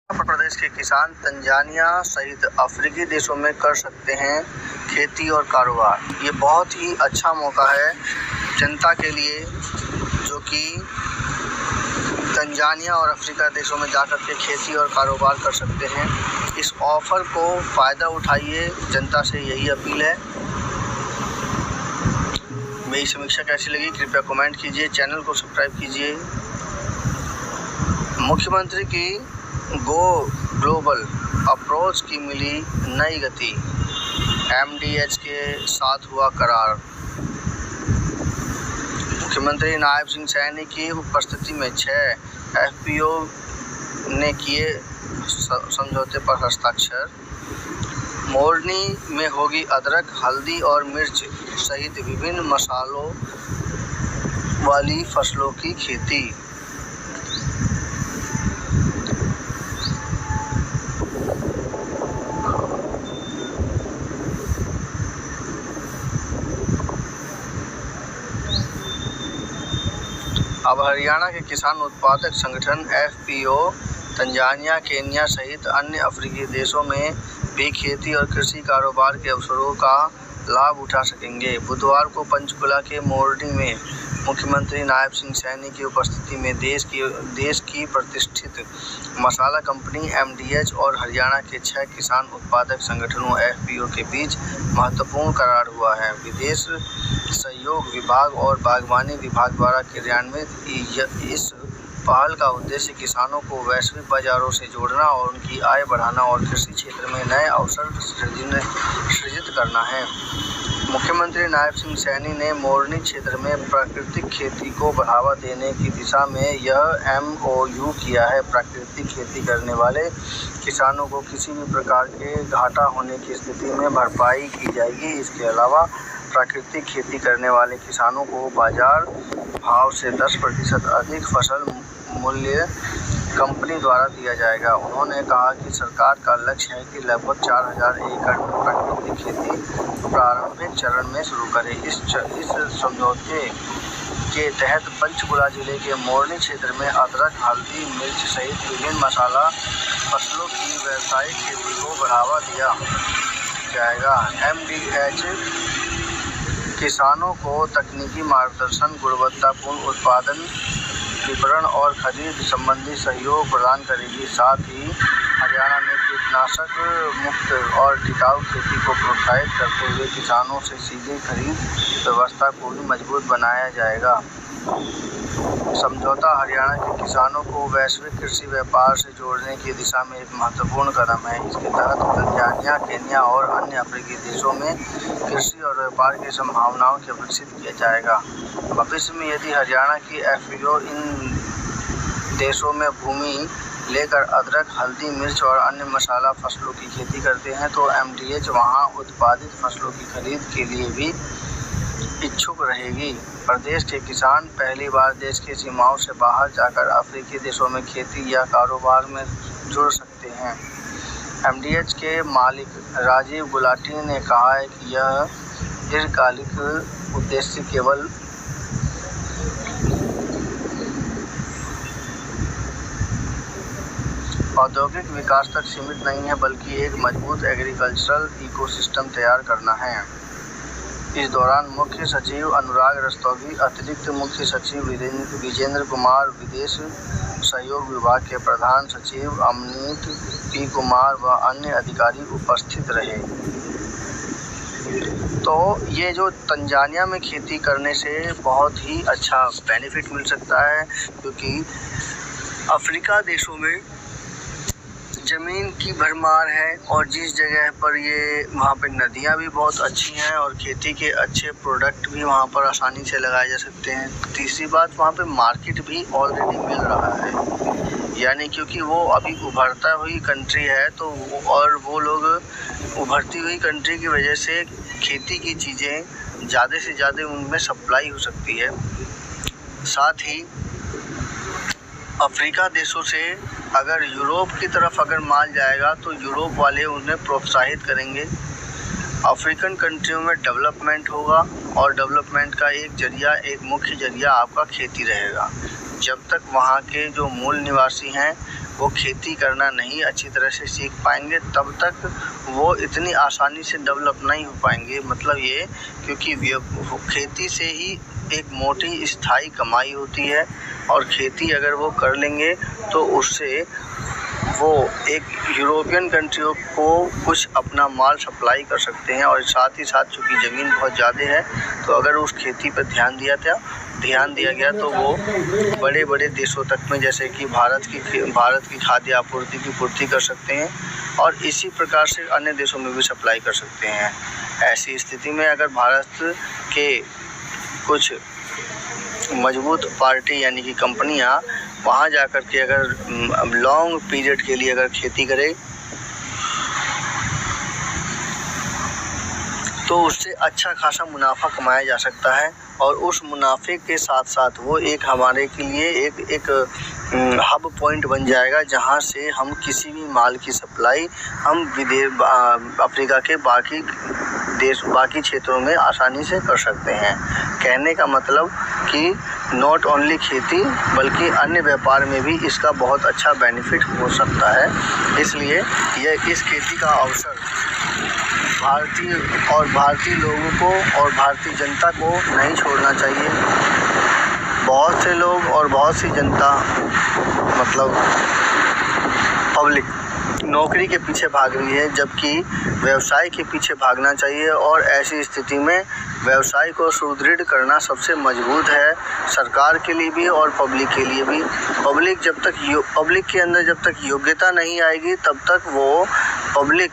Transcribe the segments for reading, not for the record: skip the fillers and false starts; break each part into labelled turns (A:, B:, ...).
A: उत्तर प्रदेश के किसान तंजानिया सहित अफ्रीकी देशों में कर सकते हैं खेती और कारोबार। ये बहुत ही अच्छा मौका है जनता के लिए जो कि तंजानिया और अफ्रीका देशों में जाकर के खेती और कारोबार कर सकते हैं। इस ऑफ़र को फ़ायदा उठाइए, जनता से यही अपील है। मेरी समीक्षा कैसी लगी कृपया कमेंट कीजिए, चैनल को सब्सक्राइब कीजिए। मुख्यमंत्री की गो ग्लोबल अप्रोच की मिली नई गति, MDH के साथ हुआ करार। मुख्यमंत्री नायब सिंह सैनी की उपस्थिति में 6 FPO ने किए समझौते पर हस्ताक्षर। मोरनी में होगी अदरक, हल्दी और मिर्च सहित विभिन्न मसालों वाली फसलों की खेती। अब हरियाणा के किसान उत्पादक संगठन FPO तंजानिया, केन्या सहित अन्य अफ्रीकी देशों में भी खेती और कृषि कारोबार के अवसरों का लाभ उठा सकेंगे। बुधवार को पंचकुला के मोरनी में मुख्यमंत्री नायब सिंह सैनी की उपस्थिति में देश की प्रतिष्ठित मसाला कंपनी MDH और हरियाणा के 6 किसान उत्पादक संगठनों FPO के बीच महत्वपूर्ण करार हुआ है। विदेश सहयोग विभाग और बागवानी विभाग द्वारा क्रियान्वित इस पहल का उद्देश्य किसानों को वैश्विक बाजारों से जोड़ना और उनकी आय बढ़ाना और कृषि क्षेत्र में नए अवसर सृजित करना है। मुख्यमंत्री नायब सिंह सैनी ने मोरनी क्षेत्र में प्राकृतिक खेती को बढ़ावा देने की दिशा में यह MOU किया है। प्राकृतिक खेती करने वाले किसानों को किसी भी प्रकार के घाटा होने की स्थिति में भरपाई की जाएगी। इसके अलावा प्राकृतिक खेती करने वाले किसानों को बाजार भाव से 10% अधिक फसल मूल्य कंपनी द्वारा दिया जाएगा। उन्होंने कहा कि सरकार का लक्ष्य है कि लगभग 4000 एकड़ में प्राकृतिक खेती प्रारंभिक चरण में शुरू करे। इस समझौते के तहत पंचकुला जिले के मोरनी क्षेत्र में अदरक, हल्दी, मिर्च सहित विभिन्न मसाला फसलों की व्यावसायिक खेती को बढ़ावा दिया जाएगा। MDH किसानों को तकनीकी मार्गदर्शन, गुणवत्तापूर्ण उत्पादन, विपणन और खरीद संबंधी सहयोग प्रदान करेगी। साथ ही हरियाणा में कीटनाशक मुक्त और टिकाऊ खेती को प्रोत्साहित करते हुए किसानों से सीधी खरीद व्यवस्था को भी मजबूत बनाया जाएगा। समझौता हरियाणा के किसानों को वैश्विक कृषि व्यापार से जोड़ने की दिशा में एक महत्वपूर्ण कदम है। इसके तहत तंजानिया, केन्या और अन्य अफ्रीकी देशों में कृषि और व्यापार की संभावनाओं को विकसित किया जाएगा। भविष्य में यदि हरियाणा की FPO इन देशों में भूमि लेकर अदरक, हल्दी, मिर्च और अन्य मसाला फसलों की खेती करते हैं तो MDH वहां उत्पादित फसलों की खरीद के लिए भी इच्छुक रहेगी। प्रदेश के किसान पहली बार देश की सीमाओं से बाहर जाकर अफ्रीकी देशों में खेती या कारोबार में जुड़ सकते हैं। MDH के मालिक राजीव गुलाटी ने कहा है कि यह दीर्घकालिक उद्देश्य केवल औद्योगिक विकास तक सीमित नहीं है बल्कि एक मजबूत एग्रीकल्चरल इकोसिस्टम तैयार करना है। इस दौरान मुख्य सचिव अनुराग रस्तोगी, अतिरिक्त मुख्य सचिव विजेंद्र कुमार, विदेश सहयोग विभाग के प्रधान सचिव अमनीत P कुमार व अन्य अधिकारी उपस्थित रहे। तो ये जो तंजानिया में खेती करने से बहुत ही अच्छा बेनिफिट मिल सकता है क्योंकि अफ्रीका देशों में ज़मीन की भरमार है और जिस जगह पर ये वहाँ पे नदियाँ भी बहुत अच्छी हैं और खेती के अच्छे प्रोडक्ट भी वहाँ पर आसानी से लगाए जा सकते हैं। तीसरी बात, वहाँ पे मार्केट भी ऑलरेडी मिल रहा है, यानी क्योंकि वो अभी उभरता हुई कंट्री है तो वो लोग उभरती हुई कंट्री की वजह से खेती की चीज़ें ज़्यादा से ज़्यादा उनमें सप्लाई हो सकती है। साथ ही अफ्रीका देशों से अगर यूरोप की तरफ अगर माल जाएगा तो यूरोप वाले उन्हें प्रोत्साहित करेंगे। अफ्रीकन कंट्रियों में डेवलपमेंट होगा और डेवलपमेंट का एक मुख्य जरिया आपका खेती रहेगा। जब तक वहाँ के जो मूल निवासी हैं वो खेती करना नहीं अच्छी तरह से सीख पाएंगे, तब तक वो इतनी आसानी से डेवलप नहीं हो पाएंगे। मतलब ये, क्योंकि खेती से ही एक मोटी स्थायी कमाई होती है, और खेती अगर वो कर लेंगे तो उससे वो एक यूरोपियन कंट्रियों को कुछ अपना माल सप्लाई कर सकते हैं। और साथ ही साथ चूँकि ज़मीन बहुत ज़्यादा है, तो अगर उस खेती पर ध्यान दिया गया तो वो बड़े बड़े देशों तक में, जैसे कि भारत की खाद्य आपूर्ति की पूर्ति कर सकते हैं, और इसी प्रकार से अन्य देशों में भी सप्लाई कर सकते हैं। ऐसी स्थिति में अगर भारत के कुछ मजबूत पार्टी यानी कि कंपनियां वहां जाकर के अगर लॉन्ग पीरियड के लिए अगर खेती करे, तो उससे अच्छा खासा मुनाफा कमाया जा सकता है। और उस मुनाफे के साथ साथ वो एक हमारे के लिए एक हब पॉइंट बन जाएगा, जहां से हम किसी भी माल की सप्लाई हम अफ्रीका के बाकी क्षेत्रों में आसानी से कर सकते हैं। कहने का मतलब कि नॉट ओनली खेती बल्कि अन्य व्यापार में भी इसका बहुत अच्छा बेनिफिट हो सकता है। इसलिए इस खेती का अवसर भारतीय लोगों को और भारतीय जनता को नहीं छोड़ना चाहिए। बहुत से लोग और बहुत सी जनता, मतलब पब्लिक, नौकरी के पीछे भाग रही है, जबकि व्यवसाय के पीछे भागना चाहिए। और ऐसी स्थिति में व्यवसाय को सुदृढ़ करना सबसे मजबूत है, सरकार के लिए भी और पब्लिक के लिए भी। पब्लिक के अंदर जब तक योग्यता नहीं आएगी, तब तक वो पब्लिक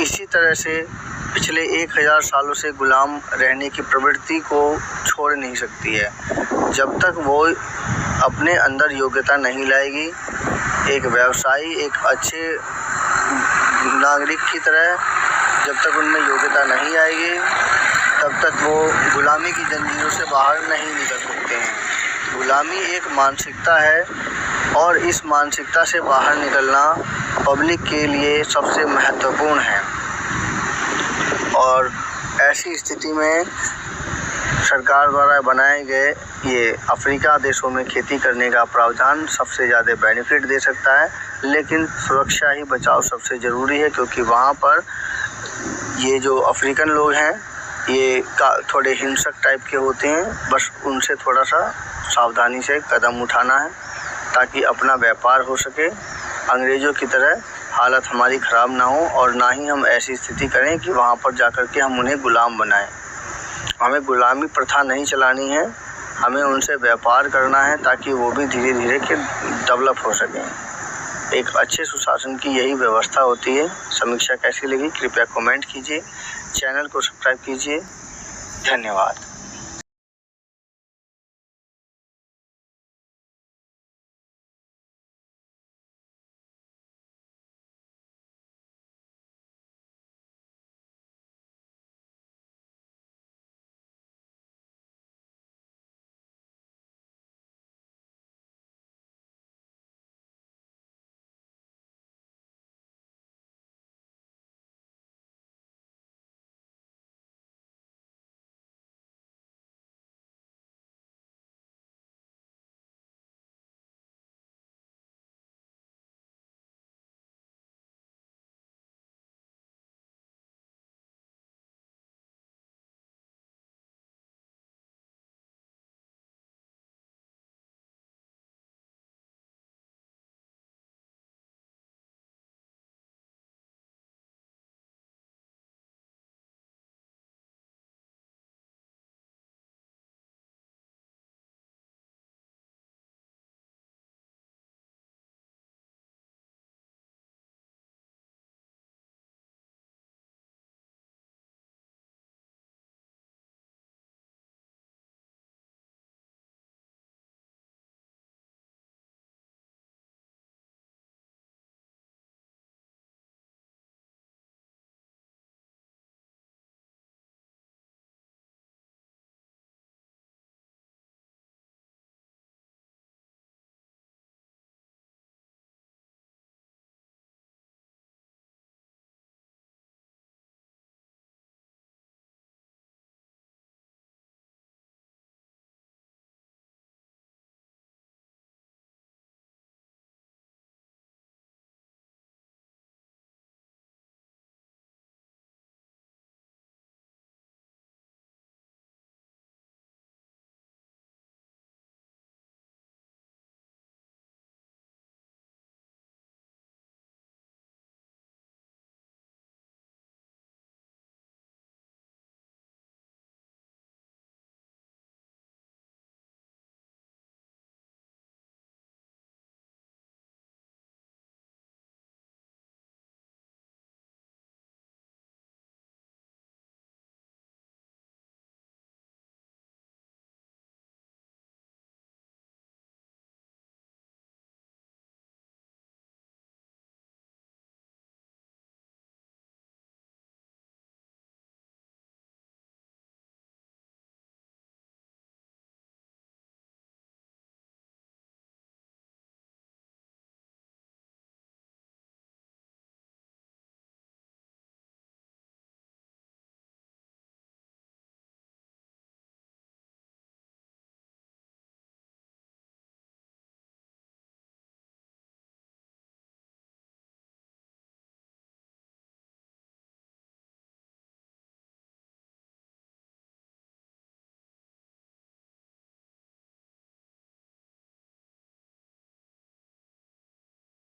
A: इसी तरह से पिछले 1000 सालों से गुलाम रहने की प्रवृत्ति को छोड़ नहीं सकती है। जब तक वो अपने अंदर योग्यता नहीं लाएगी, एक व्यवसायी, एक अच्छे नागरिक की तरह जब तक उनमें योग्यता नहीं आएगी, तब तक वो गुलामी की जंजीरों से बाहर नहीं निकल सकते हैं। गुलामी एक मानसिकता है, और इस मानसिकता से बाहर निकलना पब्लिक के लिए सबसे महत्वपूर्ण है। और ऐसी स्थिति में सरकार द्वारा बनाए गए ये अफ्रीका देशों में खेती करने का प्रावधान सबसे ज़्यादा बेनिफिट दे सकता है। लेकिन सुरक्षा ही बचाव सबसे ज़रूरी है, क्योंकि वहाँ पर ये जो अफ्रीकन लोग हैं ये थोड़े हिंसक टाइप के होते हैं। बस उनसे थोड़ा सा सावधानी से कदम उठाना है, ताकि अपना व्यापार हो सके। अंग्रेज़ों की तरह हालत हमारी ख़राब ना हो, और ना ही हम ऐसी स्थिति करें कि वहाँ पर जाकर के हम उन्हें गुलाम बनाएं। हमें गुलामी प्रथा नहीं चलानी है, हमें उनसे व्यापार करना है, ताकि वो भी धीरे धीरे के डेवलप हो सकें। एक अच्छे सुशासन की यही व्यवस्था होती है। समीक्षा कैसी लगी कृपया कमेंट कीजिए, चैनल को सब्सक्राइब कीजिए। धन्यवाद।